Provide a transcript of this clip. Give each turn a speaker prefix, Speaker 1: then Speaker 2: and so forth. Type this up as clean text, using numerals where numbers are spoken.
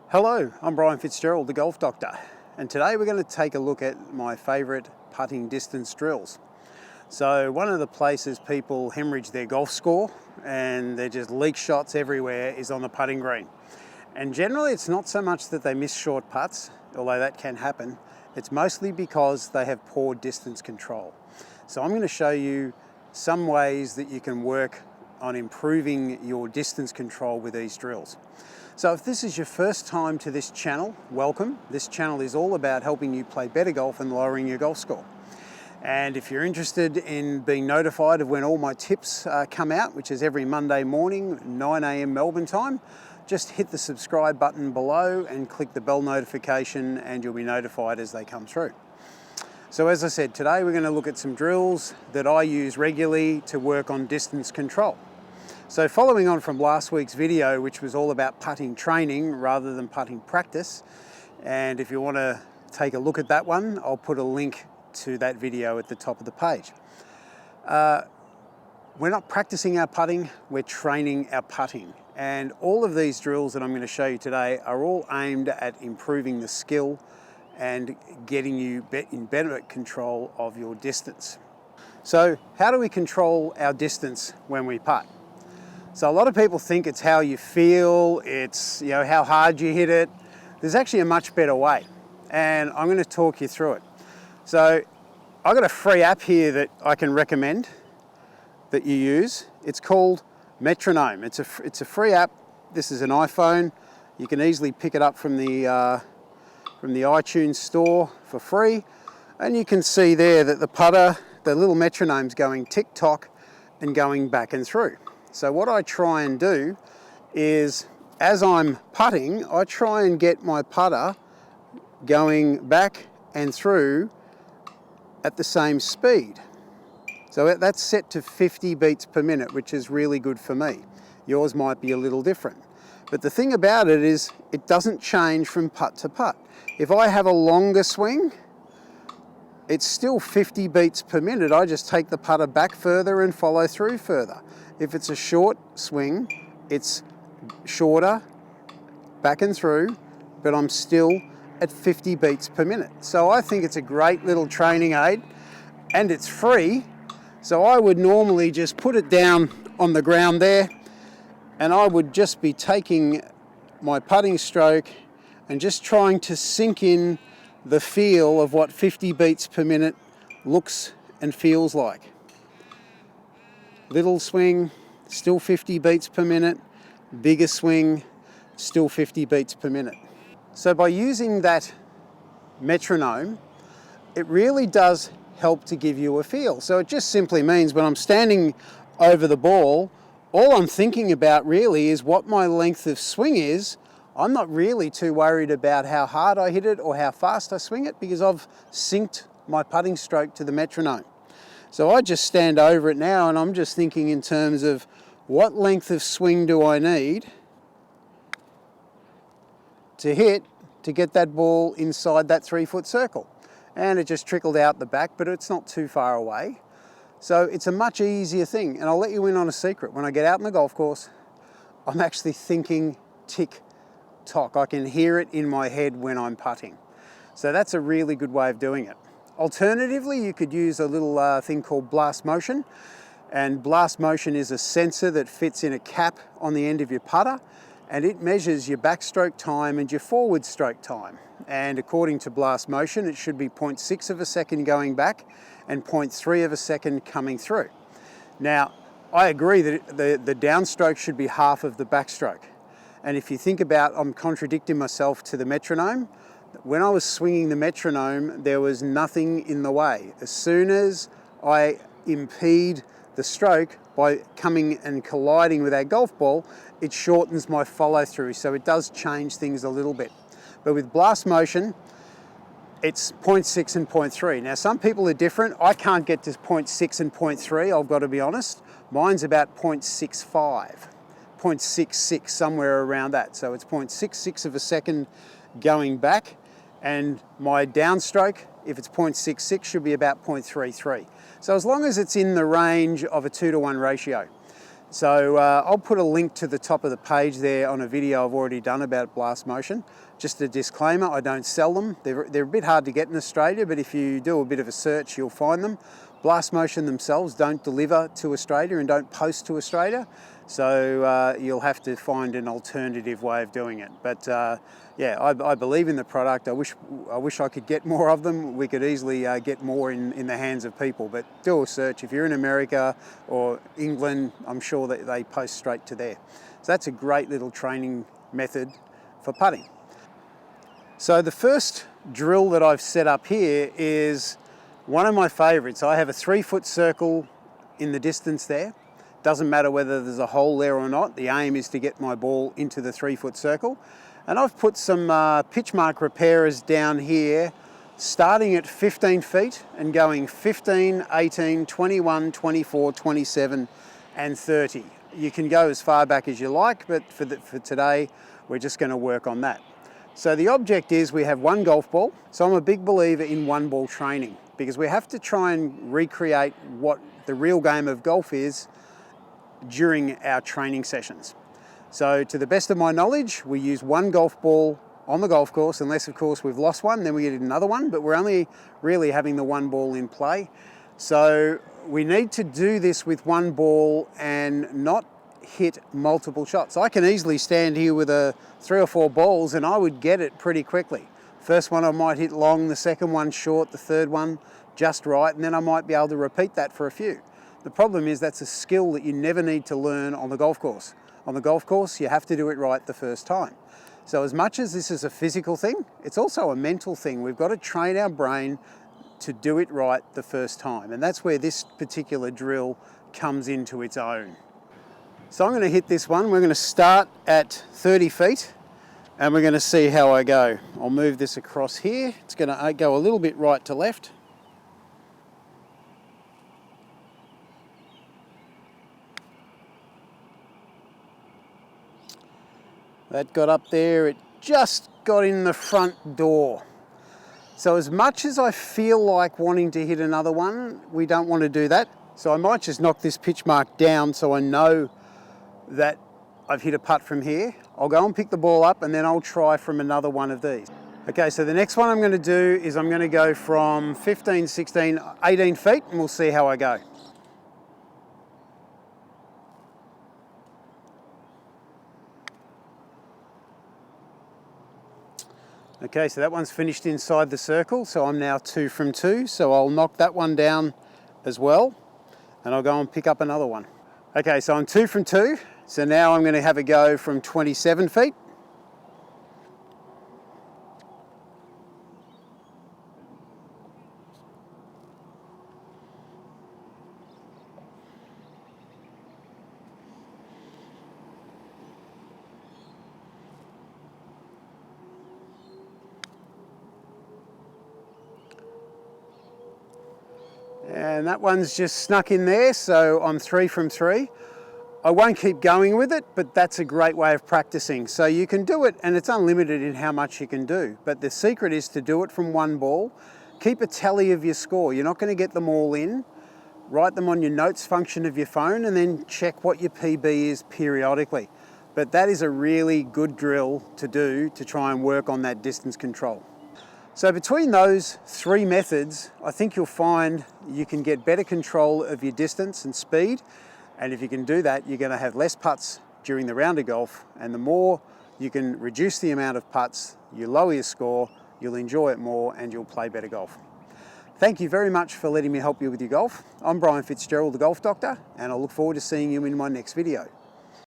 Speaker 1: Hello, I'm Brian Fitzgerald, the Golf Doctor, and today we're going to take a look at my favourite putting distance drills. So one of the places people hemorrhage their golf score and they just leak shots everywhere is on the putting green. And generally it's not so much that they miss short putts, although that can happen. It's mostly because they have poor distance control. So I'm going to show you some ways that you can work on improving your distance control with these drills. So if this is your first time to this channel, welcome. This channel is all about helping you play better golf and lowering your golf score. And if you're interested in being notified of when all my tips come out, which is every Monday morning, 9 AM Melbourne time, just hit the subscribe button below and click the bell notification and you'll be notified as they come through. So as I said, today we're going to look at some drills that I use regularly to work on distance control. So following on from last week's video, which was all about putting training rather than putting practice, and if you want to take a look at that one, I'll put a link to that video at the top of the page. We're not practicing our putting, we're training our putting. And all of these drills that I'm going to show you today are all aimed at improving the skill and getting you in better control of your distance. So how do we control our distance when we putt? So a lot of people think it's how you feel, it's how hard you hit it. There's actually a much better way, and I'm going to talk you through it. So I've got a free app here that I can recommend that you use. It's called Metronome. It's a free app. This is an iPhone. You can easily pick it up from the iTunes store for free, and you can see there that the putter, the little metronome's going tick-tock and going back and through. So what I try and do is, as I'm putting, I try and get my putter going back and through at the same speed. So that's set to 50 beats per minute, which is really good for me. Yours might be a little different. But the thing about it is it doesn't change from putt to putt. If I have a longer swing, it's still 50 beats per minute. I just take the putter back further and follow through further. If it's a short swing, it's shorter, back and through, but I'm still at 50 beats per minute. So I think it's a great little training aid, and it's free. So I would normally just put it down on the ground there, and I would just be taking my putting stroke and just trying to sink in the feel of what 50 beats per minute looks and feels like. Little swing, still 50 beats per minute. Bigger swing, still 50 beats per minute. So by using that metronome, it really does help to give you a feel. So it just simply means when I'm standing over the ball, all I'm thinking about really is what my length of swing is. I'm not really too worried about how hard I hit it or how fast I swing it because I've synced my putting stroke to the metronome. So I just stand over it now and I'm just thinking in terms of what length of swing do I need to hit to get that ball inside that 3-foot circle. And it just trickled out the back, but it's not too far away. So it's a much easier thing. And I'll let you in on a secret. When I get out on the golf course, I'm actually thinking tick-tock. I can hear it in my head when I'm putting. So that's a really good way of doing it. Alternatively, you could use a little thing called blast motion. And blast motion is a sensor that fits in a cap on the end of your putter, and it measures your backstroke time and your forward stroke time. And according to blast motion, it should be 0.6 of a second going back and 0.3 of a second coming through. Now, I agree that the downstroke should be half of the backstroke. And if you think about, I'm contradicting myself to the metronome. When I was swinging the metronome, there was nothing in the way. As soon as I impede the stroke by coming and colliding with our golf ball, it shortens my follow through. So it does change things a little bit. But with blast motion, it's 0.6 and 0.3. Now some people are different. I can't get to 0.6 and 0.3, I've got to be honest. Mine's about 0.65, 0.66, somewhere around that. So it's 0.66 of a second going back, and my downstroke, if it's 0.66, should be about 0.33. So as long as it's in the range of a 2-to-1 ratio. So I'll put a link to the top of the page there on a video I've already done about Blast Motion. Just a disclaimer, I don't sell them. They're a bit hard to get in Australia, but if you do a bit of a search, you'll find them. Blast Motion themselves don't deliver to Australia and don't post to Australia. So you'll have to find an alternative way of doing it. But yeah, I believe in the product. I wish I could get more of them. We could easily get more in the hands of people, but do a search. If you're in America or England, I'm sure that they post straight to there. So that's a great little training method for putting. So the first drill that I've set up here is one of my favorites. I have a 3-foot circle in the distance there. Doesn't matter whether there's a hole there or not. The aim is to get my ball into the 3-foot circle. And I've put some pitch mark repairers down here, starting at 15 feet and going 15, 18, 21, 24, 27, and 30. You can go as far back as you like, but for today, we're just going to work on that. So the object is we have one golf ball. So I'm a big believer in one ball training because we have to try and recreate what the real game of golf is during our training sessions. So to the best of my knowledge, we use one golf ball on the golf course, unless of course we've lost one, then we get another one, but we're only really having the one ball in play. So we need to do this with one ball and not hit multiple shots. I can easily stand here with 3 or 4 balls and I would get it pretty quickly. First one I might hit long, the second one short, the third one just right, and then I might be able to repeat that for a few. The problem is that's a skill that you never need to learn on the golf course. On the golf course, you have to do it right the first time. So as much as this is a physical thing, it's also a mental thing. We've got to train our brain to do it right the first time. And that's where this particular drill comes into its own. So I'm going to hit this one. We're going to start at 30 feet and we're going to see how I go. I'll move this across here. It's going to go a little bit right to left. That got up there, it just got in the front door. So as much as I feel like wanting to hit another one, we don't want to do that. So I might just knock this pitch mark down so I know that I've hit a putt from here. I'll go and pick the ball up and then I'll try from another one of these. Okay, so the next one I'm going to do is I'm going to go from 15, 16, 18 feet and we'll see how I go. Okay, so that one's finished inside the circle, so I'm now 2 from 2, so I'll knock that one down as well, and I'll go and pick up another one. Okay, so I'm 2 from 2, so now I'm going to have a go from 27 feet. And that one's just snuck in there, so I'm 3 from 3. I won't keep going with it, but that's a great way of practicing. So you can do it, and it's unlimited in how much you can do. But the secret is to do it from one ball. Keep a tally of your score. You're not going to get them all in. Write them on your notes function of your phone, and then check what your PB is periodically. But that is a really good drill to do to try and work on that distance control. So between those 3 methods, I think you'll find you can get better control of your distance and speed. And if you can do that, you're going to have less putts during the round of golf. And the more you can reduce the amount of putts, you lower your score, you'll enjoy it more and you'll play better golf. Thank you very much for letting me help you with your golf. I'm Brian Fitzgerald, the Golf Doctor, and I look forward to seeing you in my next video.